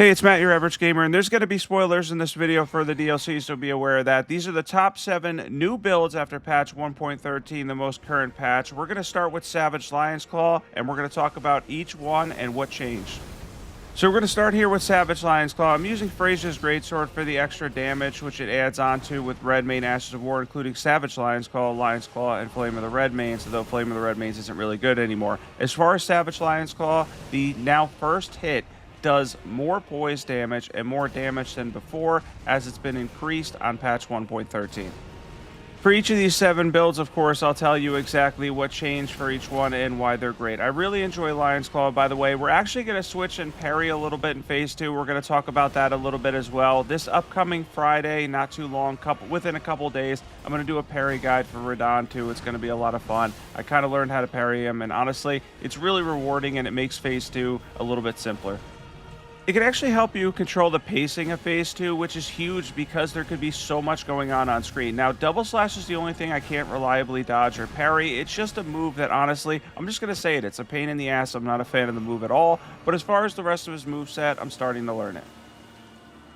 Hey, it's Matt, your average gamer, and there's going to be spoilers in this video for the DLC, so be aware of that. These are the top 7 new builds after patch 1.13, the most current patch. We're going to start with Savage Lion's Claw, and we're going to talk about each one and what changed. So we're going to start here with Savage Lion's Claw. I'm using Frasia's Greatsword for the extra damage, which it adds onto with Red Mane Ashes of War, including Savage Lion's Claw, and Flame of the Red Manes, although Flame of the Red Manes isn't really good anymore. As far as Savage Lion's Claw, the now first hit does more poise damage and more damage than before, as it's been increased on patch 1.13. For each of these 7 builds, of course, I'll tell you exactly what changed for each one and why they're great. I really enjoy Lion's Claw, by the way. We're actually going to switch and parry a little bit in Phase 2. We're going to talk about that a little bit as well. This upcoming Friday, not too long, within a couple days, I'm going to do a parry guide for Radahn too. It's going to be a lot of fun. I kind of learned how to parry him, and honestly, it's really rewarding, and it makes Phase 2 a little bit simpler. It can actually help you control the pacing of Phase 2, which is huge because there could be so much going on screen. Now, Double Slash is the only thing I can't reliably dodge or parry. It's just a move that, honestly, I'm just going to say it. It's a pain in the ass. I'm not a fan of the move at all. But as far as the rest of his moveset, I'm starting to learn it.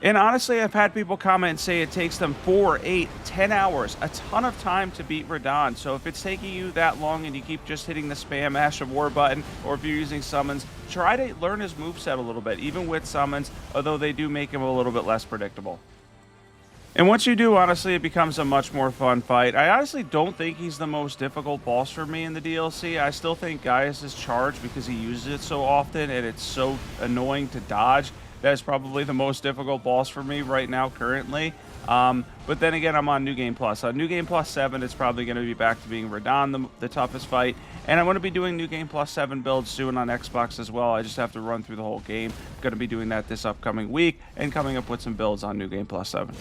And honestly, I've had people comment and say it takes them 4, 8, 10 hours, a ton of time to beat Radahn. So if it's taking you that long and you keep just hitting the spam Ash of War button, or if you're using summons, try to learn his moveset a little bit, even with summons, although they do make him a little bit less predictable. And once you do, honestly, it becomes a much more fun fight. I honestly don't think he's the most difficult boss for me in the DLC. I still think Gaius is charged because he uses it so often and it's so annoying to dodge. That is probably the most difficult boss for me right now currently. But then again, I'm on New Game Plus. On New Game Plus 7, it's probably going to be back to being Radahn, the toughest fight. And I'm going to be doing New Game Plus 7 builds soon on Xbox as well. I just have to run through the whole game. Going to be doing that this upcoming week and coming up with some builds on New Game Plus 7.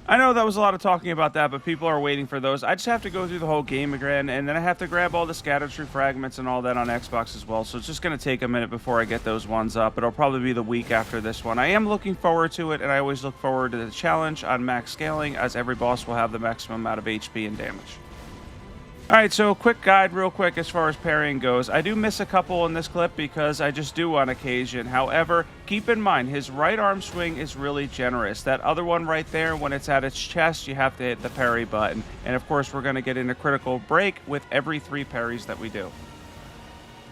I know that was a lot of talking about that, but people are waiting for those. I just have to go through the whole game again, and then I have to grab all the Scattertree fragments and all that on Xbox as well, so it's just going to take a minute before I get those ones up. It'll probably be the week after this one. I am looking forward to it, and I always look forward to the challenge on max scaling, as every boss will have the maximum amount of HP and damage. Alright, so quick guide real quick as far as parrying goes. I do miss a couple in this clip because I just do on occasion. However, keep in mind, his right arm swing is really generous. That other one right there, when it's at its chest, you have to hit the parry button. And of course, we're going to get in a critical break with every 3 parries that we do.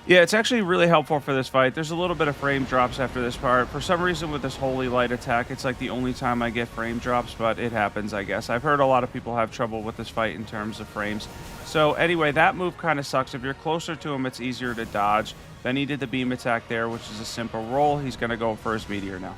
Yeah, it's actually really helpful for this fight. There's a little bit of frame drops after this part. For some reason with this Holy Light attack, it's like the only time I get frame drops, but it happens, I guess. I've heard a lot of people have trouble with this fight in terms of frames. So anyway, that move kind of sucks. If you're closer to him, it's easier to dodge. Then he did the beam attack there, which is a simple roll. He's going to go for his meteor now.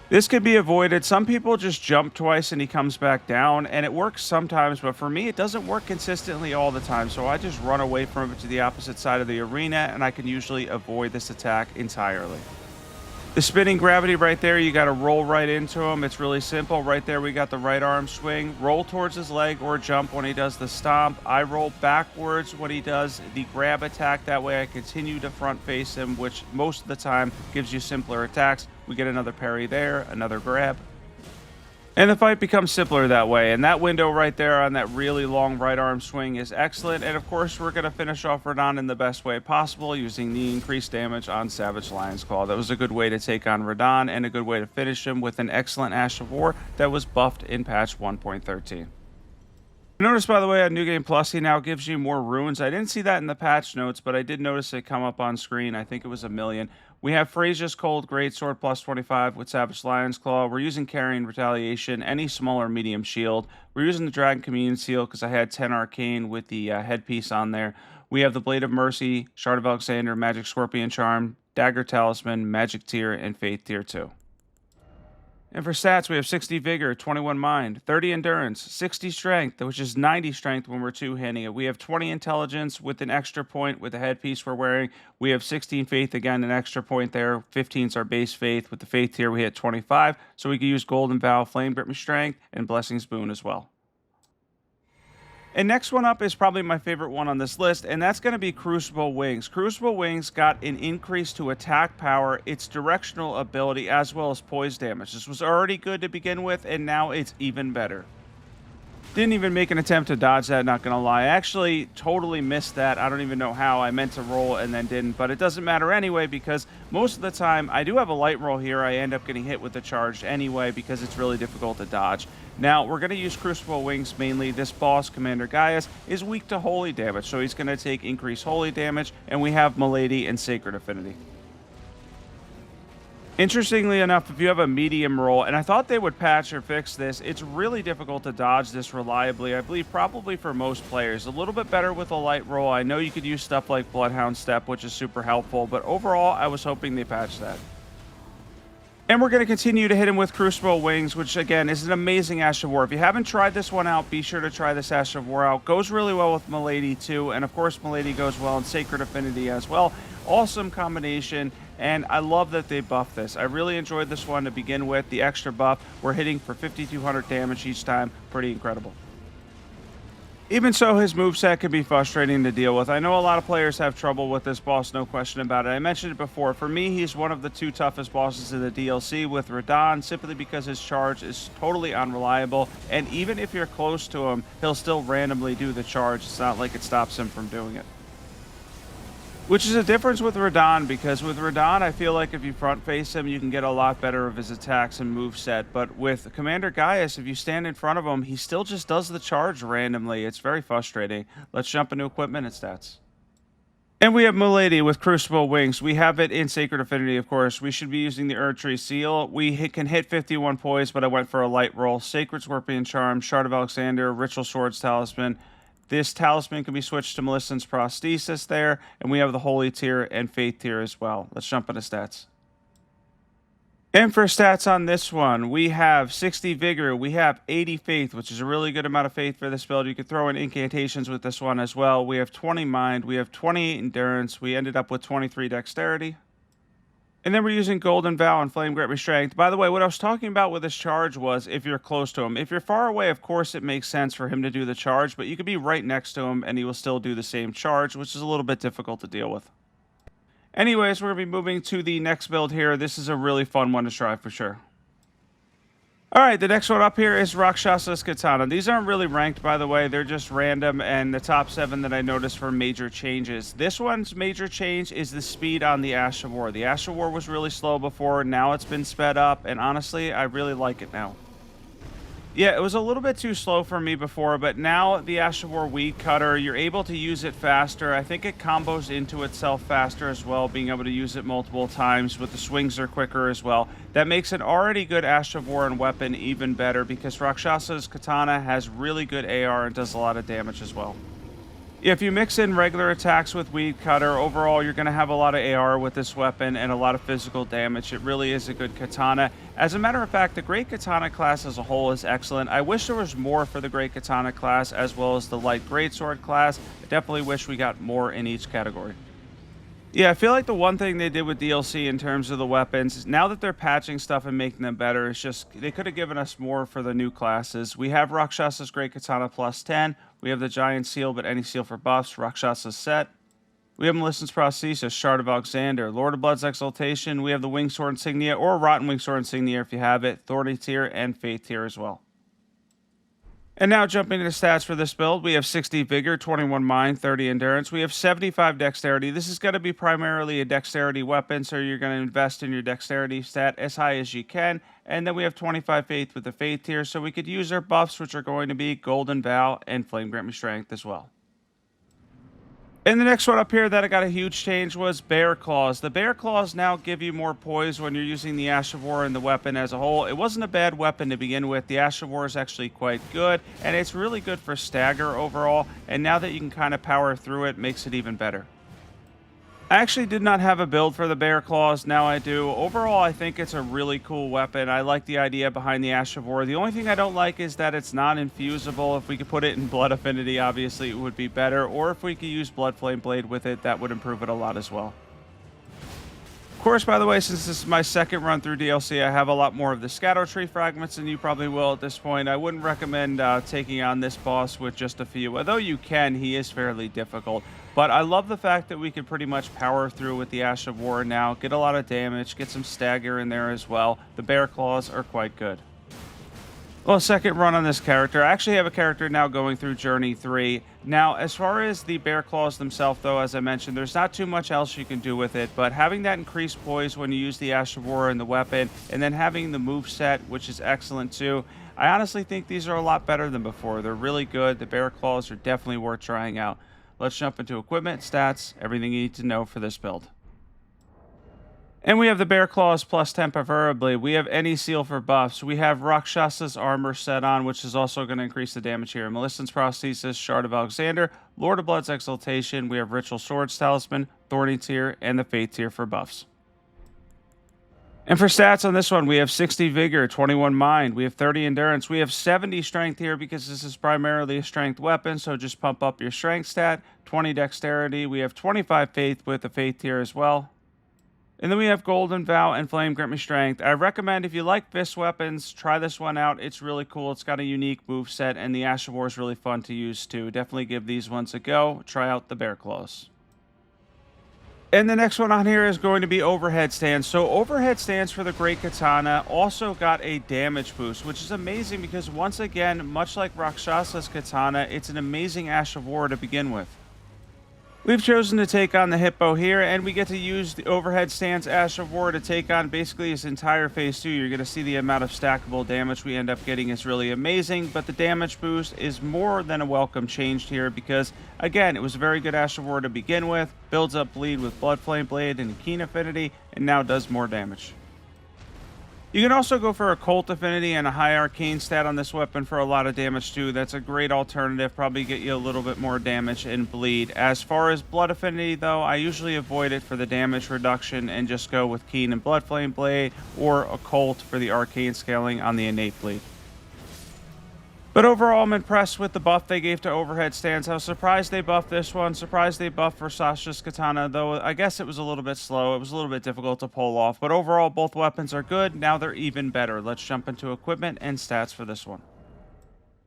This could be avoided. Some people just jump twice and he comes back down, and it works sometimes, but for me, it doesn't work consistently all the time. So I just run away from it to the opposite side of the arena, and I can usually avoid this attack entirely. The spinning gravity right there, you got to roll right into him. It's really simple. Right there, we got the right arm swing. Roll towards his leg or jump when he does the stomp. I roll backwards when he does the grab attack. That way I continue to front face him, which most of the time gives you simpler attacks. We get another parry there, another grab. And the fight becomes simpler that way. And that window right there on that really long right arm swing is excellent. And of course, we're going to finish off Radahn in the best way possible using the increased damage on Savage Lion's Claw. That was a good way to take on Radahn and a good way to finish him with an excellent Ash of War that was buffed in patch 1.13. Notice, by the way, on New Game Plus, he now gives you more runes. I didn't see that in the patch notes, but I did notice it come up on screen. I think it was 1,000,000. We have Frasia's Cold Greatsword plus 25 with Savage Lion's Claw. We're using Carrying Retaliation, any small or medium shield. We're using the Dragon Communion Seal because I had 10 Arcane with the headpiece on there. We have the Blade of Mercy, Shard of Alexander, Magic Scorpion Charm, Dagger Talisman, Magic Tier, and Faith Tier 2. And for stats, we have 60 Vigor, 21 Mind, 30 Endurance, 60 Strength, which is 90 Strength when we're two-handing it. We have 20 Intelligence with an extra point with the headpiece we're wearing. We have 16 Faith, again, an extra point there. 15 is our base Faith. With the Faith tier, we hit 25, so we can use Golden Vow, Flame Grip and Strength, and Blessing's Boon as well. And next one up is probably my favorite one on this list, and that's going to be Crucible Wings. Crucible Wings got an increase to attack power, its directional ability, as well as poise damage. This was already good to begin with, and now it's even better. Didn't even make an attempt to dodge that, not gonna lie. I actually totally missed that. I don't even know how. I meant to roll and then didn't, but it doesn't matter anyway because most of the time I do have a light roll here. I end up getting hit with the charge anyway because it's really difficult to dodge. Now, we're going to use Crucible Wings mainly. This boss, Commander Gaius, is weak to holy damage, so he's going to take increased holy damage, and we have Milady and Sacred Affinity. Interestingly enough, if you have a medium roll, and I thought they would patch or fix this, it's really difficult to dodge this reliably. I believe probably for most players. A little bit better with a light roll. I know you could use stuff like Bloodhound Step, which is super helpful, but overall, I was hoping they patched that. And we're going to continue to hit him with Crucible Wings, which, again, is an amazing Ash of War. If you haven't tried this one out, be sure to try this Ash of War out. Goes really well with Milady, too. And, of course, Milady goes well in Sacred Affinity as well. Awesome combination. And I love that they buffed this. I really enjoyed this one to begin with. The extra buff, we're hitting for 5,200 damage each time. Pretty incredible. Even so, his moveset can be frustrating to deal with. I know a lot of players have trouble with this boss, no question about it. I mentioned it before. For me, he's one of the 2 toughest bosses in the DLC with Radahn, simply because his charge is totally unreliable. And even if you're close to him, he'll still randomly do the charge. It's not like it stops him from doing it. Which is a difference with Radahn, because with Radahn, I feel like if you front face him, you can get a lot better of his attacks and moveset. But with Commander Gaius, if you stand in front of him, he still just does the charge randomly. It's very frustrating. Let's jump into equipment and stats. And we have Milady with Crucible Wings. We have it in Sacred Affinity, of course. We should be using the Erdtree Seal. Can hit 51 poise, but I went for a light roll. Sacred Scorpion Charm, Shard of Alexander, Ritual Swords Talisman. This talisman can be switched to Millicent's Prosthesis there, and we have the Holy Tier and Faith Tier as well. Let's jump into stats. And for stats on this one, we have 60 Vigor, we have 80 Faith, which is a really good amount of Faith for this build. You could throw in incantations with this one as well. We have 20 Mind, we have 28 Endurance, we ended up with 23 Dexterity. And then we're using Golden Vow and Flame Grant Me Strength. By the way, what I was talking about with this charge was if you're close to him. If you're far away, of course, it makes sense for him to do the charge, but you could be right next to him and he will still do the same charge, which is a little bit difficult to deal with. Anyways, we're going to be moving to the next build here. This is a really fun one to try for sure. Alright, the next one up here is Rakshas's Katana. These aren't really ranked, by the way. They're just random, and the top 7 that I noticed for major changes. This one's major change is the speed on the Ash of War. The Ash of War was really slow before. Now it's been sped up, and honestly, I really like it now. Yeah, it was a little bit too slow for me before, but now the Ash of War Weed Cutter, you're able to use it faster. I think it combos into itself faster as well, being able to use it multiple times, but the swings are quicker as well. That makes an already good Ash of War and weapon even better, because Rakshas's Katana has really good AR and does a lot of damage as well. If you mix in regular attacks with Weed Cutter, overall you're going to have a lot of AR with this weapon and a lot of physical damage. It really is a good katana. As a matter of fact, the Great Katana class as a whole is excellent. I wish there was more for the Great Katana class as well as the Light Greatsword class. I definitely wish we got more in each category. Yeah, I feel like the one thing they did with DLC in terms of the weapons, now that they're patching stuff and making them better, it's just they could have given us more for the new classes. We have Rakshas's Great Katana plus 10. We have the Giant Seal, but any seal for buffs. Rakshas's Set. We have Millicent's Prosthesis, Shard of Alexander, Lord of Blood's Exaltation. We have the Winged Sword Insignia, or Rotten Winged Sword Insignia if you have it. Thorny Tier and Faith Tier as well. And now jumping into stats for this build, we have 60 Vigor, 21 Mind, 30 Endurance. We have 75 Dexterity. This is going to be primarily a Dexterity weapon, so you're going to invest in your Dexterity stat as high as you can. And then we have 25 Faith with the Faith tier, so we could use our buffs, which are going to be Golden Vow and Flame Grant Me Strength as well. And the next one up here that I got a huge change was Bear Claws. The Bear Claws now give you more poise when you're using the Ash of War and the weapon as a whole. It wasn't a bad weapon to begin with. The Ash of War is actually quite good, and it's really good for stagger overall. And now that you can kind of power through it, makes it even better. I actually did not have a build for the Bear Claws. Now I do. Overall, I think it's a really cool weapon. I like the idea behind the Ash of War. The only thing I don't like is that it's not infusable. If we could put it in Blood Affinity, obviously it would be better. Or if we could use Blood Flame Blade with it, that would improve it a lot as well. Of course, by the way, since this is my second run through DLC, I have a lot more of the Erdtree fragments than you probably will at this point. I wouldn't recommend taking on this boss with just a few. Although you can, he is fairly difficult. But I love the fact that we can pretty much power through with the Ash of War now, get a lot of damage, get some stagger in there as well. The Bear Claws are quite good. Well, second run on this character. I actually have a character now going through Journey 3. Now, as far as the bear claws themselves, though, as I mentioned, there's not too much else you can do with it, but having that increased poise when you use the Ash of War and the weapon, and then having the move set, which is excellent too, I honestly think these are a lot better than before. They're really good. The bear claws are definitely worth trying out. Let's jump into equipment, stats, everything you need to know for this build. And we have the Bear Claws plus 10 preferably. We have any seal for buffs. We have Rakshasa's armor set on, which is also going to increase the damage here. Millicent's Prosthesis, Shard of Alexander, Lord of Blood's Exaltation. We have Ritual Swords Talisman, Thorny Tier, and the Fate Tier for buffs. And for stats on this one, we have 60 Vigor, 21 Mind, we have 30 Endurance, we have 70 Strength here because this is primarily a strength weapon, so just pump up your strength stat, 20 Dexterity, we have 25 Faith with the Faith Tier as well. And then we have Golden Vow and Flame Grant Me Strength. I recommend if you like fist weapons, try this one out. It's really cool. It's got a unique move set, and the Ash of War is really fun to use too. Definitely give these ones a go. Try out the Bear Claws. And the next one on here is going to be Overhead Stands. So Overhead Stands for the Great Katana also got a damage boost, which is amazing because once again, much like Rakshasa's Katana, it's an amazing Ash of War to begin with. We've chosen to take on the Hippo here, and we get to use the Overhead Stance Ash of War to take on basically his entire phase 2. You're going to see the amount of stackable damage we end up getting is really amazing, but the damage boost is more than a welcome change here because, again, it was a very good Ash of War to begin with, builds up bleed with Blood Flame Blade and Keen Affinity, and now does more damage. You can also go for a Cult Affinity and a high Arcane stat on this weapon for a lot of damage too. That's a great alternative, probably get you a little bit more damage and bleed. As far as Blood Affinity though, I usually avoid it for the damage reduction and just go with Keen and Blood Flame Blade or a Cult for the Arcane scaling on the innate bleed. But overall, I'm impressed with the buff they gave to Overhead Stands. I was surprised they buffed this one. Surprised they buffed for Sasha's Katana, though I guess it was a little bit slow. It was a little bit difficult to pull off. But overall, both weapons are good. Now they're even better. Let's jump into equipment and stats for this one.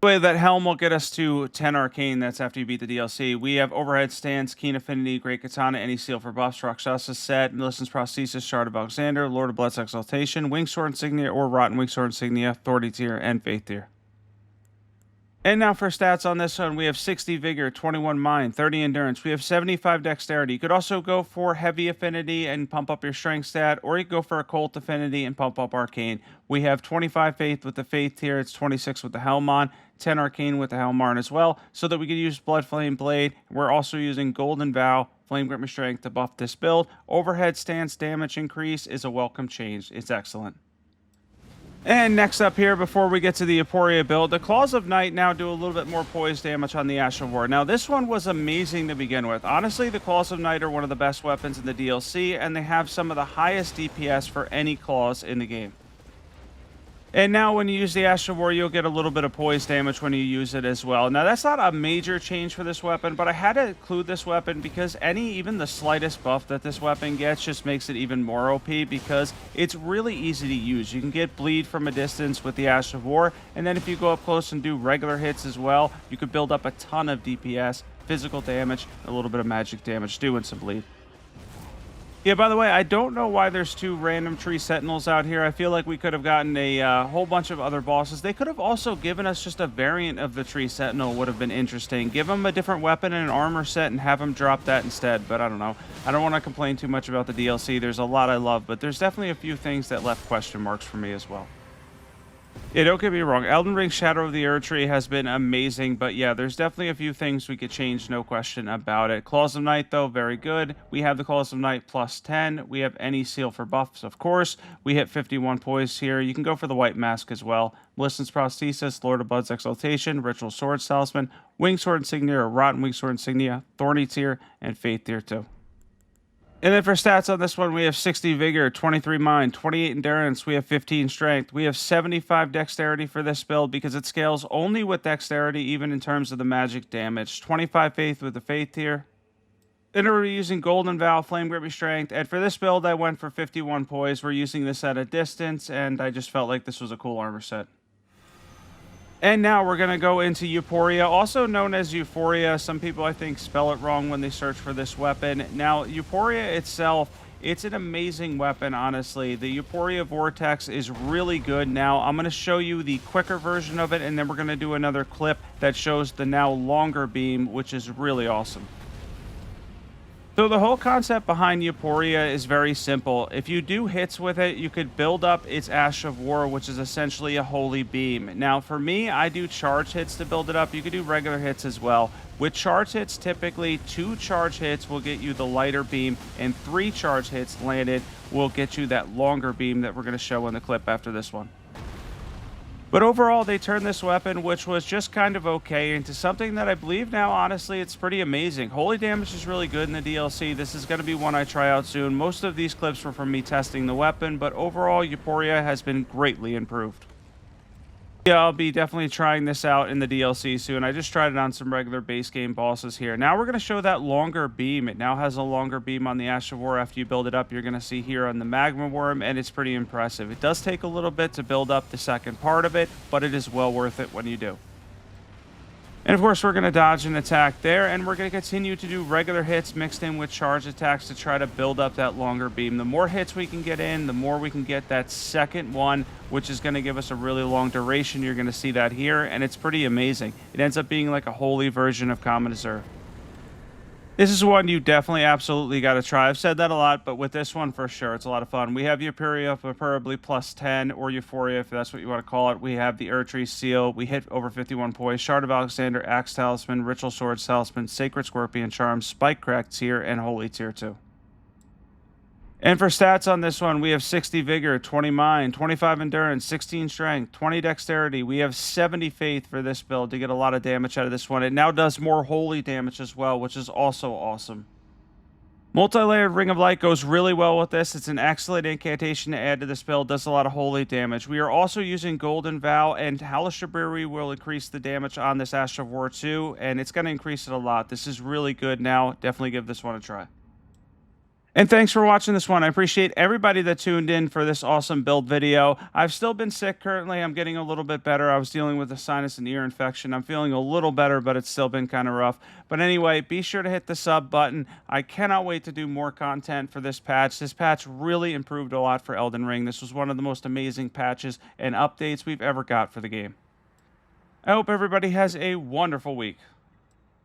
Anyway, that helm will get us to 10 Arcane. That's after you beat the DLC. We have Overhead Stands, Keen Affinity, Great Katana, any seal for buffs, Rakshasa set, Millicent's Prosthesis, Shard of Alexander, Lord of Blood's Exaltation, Wingsword Insignia or Rotten Wingsword Insignia, Thorny Tier, and Faith Tier. And now for stats on this one, we have 60 Vigor, 21 Mind, 30 Endurance. We have 75 Dexterity. You could also go for Heavy Affinity and pump up your Strength stat, or you could go for a Cult Affinity and pump up Arcane. We have 25 Faith with the Faith Tier. It's 26 with the Helm on, 10 Arcane with the Helm on as well, so that we can use Blood Flame Blade. We're also using Golden Vow, Flame Grip Me Strength to buff this build. Overhead Stance damage increase is a welcome change. It's excellent. And next up here, before we get to the Euporia build, the Claws of Night now do a little bit more poise damage on the Ash of War. Now, this one was amazing to begin with. Honestly, the Claws of Night are one of the best weapons in the DLC, and they have some of the highest DPS for any claws in the game. And now when you use the Ash of War, you'll get a little bit of poise damage when you use it as well. Now, that's not a major change for this weapon, but I had to include this weapon because even the slightest buff that this weapon gets just makes it even more OP because it's really easy to use. You can get bleed from a distance with the Ash of War, and then if you go up close and do regular hits as well, you could build up a ton of DPS, physical damage, a little bit of magic damage too, and some bleed. Yeah, by the way, I don't know why there's 2 random tree sentinels out here. I feel like we could have gotten a whole bunch of other bosses. They could have also given us just a variant of the tree sentinel would have been interesting. Give them a different weapon and an armor set and have them drop that instead, but I don't know. I don't want to complain too much about the DLC. There's a lot I love, but there's definitely a few things that left question marks for me as well. Yeah, don't get me wrong. Elden Ring Shadow of the Erdtree has been amazing, but yeah, there's definitely a few things we could change, no question about it. Claws of Night, though, very good. We have the Claws of Night plus 10. We have any seal for buffs, of course. We hit 51 poise here. You can go for the White Mask as well. Millicent's Prosthesis, Lord of Blood's Exaltation, Ritual Swords Talisman, Wingsword Insignia or Rotten Wingsword Insignia, Thorny Tier, and Faith Tier too. And then for stats on this one, we have 60 Vigor, 23 Mind, 28 Endurance, we have 15 Strength. We have 75 Dexterity for this build because it scales only with Dexterity, even in terms of the magic damage. 25 Faith with the Faith Tier. Then we're using Golden Vow, Flame Grip Me Strength, and for this build, I went for 51 Poise. We're using this at a distance, and I just felt like this was a cool armor set. And now we're going to go into Euporia, also known as Euphoria. Some people, I think, spell it wrong when they search for this weapon. Now, Euporia itself It's an amazing weapon, honestly. The Euphoria Vortex is really good. Now, I'm going to show you the quicker version of it, and then we're going to do another clip that shows the now longer beam, which is really awesome. So the whole concept behind Euporia is very simple. If you do hits with it, you could build up its Ash of War, which is essentially a holy beam. Now, for me, I do charge hits to build it up. You could do regular hits as well. With charge hits, typically 2 charge hits will get you the lighter beam, and 3 charge hits landed will get you that longer beam that we're going to show in the clip after this one. But overall, they turned this weapon, which was just kind of okay, into something that I believe now, honestly, it's pretty amazing. Holy damage is really good in the DLC. This is going to be one I try out soon. Most of these clips were from me testing the weapon, but overall, Euporia has been greatly improved. Yeah, I'll be definitely trying this out in the DLC soon. I just tried it on some regular base game bosses here. Now we're going to show that longer beam. It now has a longer beam on the Ash of War after you build it up. You're going to see here on the Magma Worm, and it's pretty impressive. It does take a little bit to build up the second part of it, but it is well worth it when you do. And of course, we're going to dodge an attack there, and we're going to continue to do regular hits mixed in with charge attacks to try to build up that longer beam. The more hits we can get in, the more we can get that second one, which is going to give us a really long duration. You're going to see that here, and it's pretty amazing. It ends up being like a holy version of Common Deserve. This is one you definitely absolutely got to try. I've said that a lot, but with this one for sure, it's a lot of fun. We have Euporia, preferably +10, or Euphoria, if that's what you want to call it. We have the Erdtree Seal. We hit over 51 points. Shard of Alexander, Axe Talisman, Ritual Sword Talisman, Sacred Scorpion Charm, Spike Crack Tier, and Holy Tier 2. And for stats on this one, we have 60 Vigor, 20 Mind, 25 Endurance, 16 Strength, 20 Dexterity. We have 70 Faith for this build to get a lot of damage out of this one. It now does more holy damage as well, which is also awesome. Multi-layered Ring of Light goes really well with this. It's an excellent incantation to add to this build. Does a lot of holy damage. We are also using Golden Vow, and Hellish Brewery will increase the damage on this Ash of War too, and it's going to increase it a lot. This is really good now. Definitely give this one a try. And thanks for watching this one. I appreciate everybody that tuned in for this awesome build video. I've still been sick currently. I'm getting a little bit better. I was dealing with a sinus and ear infection. I'm feeling a little better, but it's still been kind of rough. But anyway, be sure to hit the sub button. I cannot wait to do more content for this patch. This patch really improved a lot for Elden Ring. This was one of the most amazing patches and updates we've ever got for the game. I hope everybody has a wonderful week.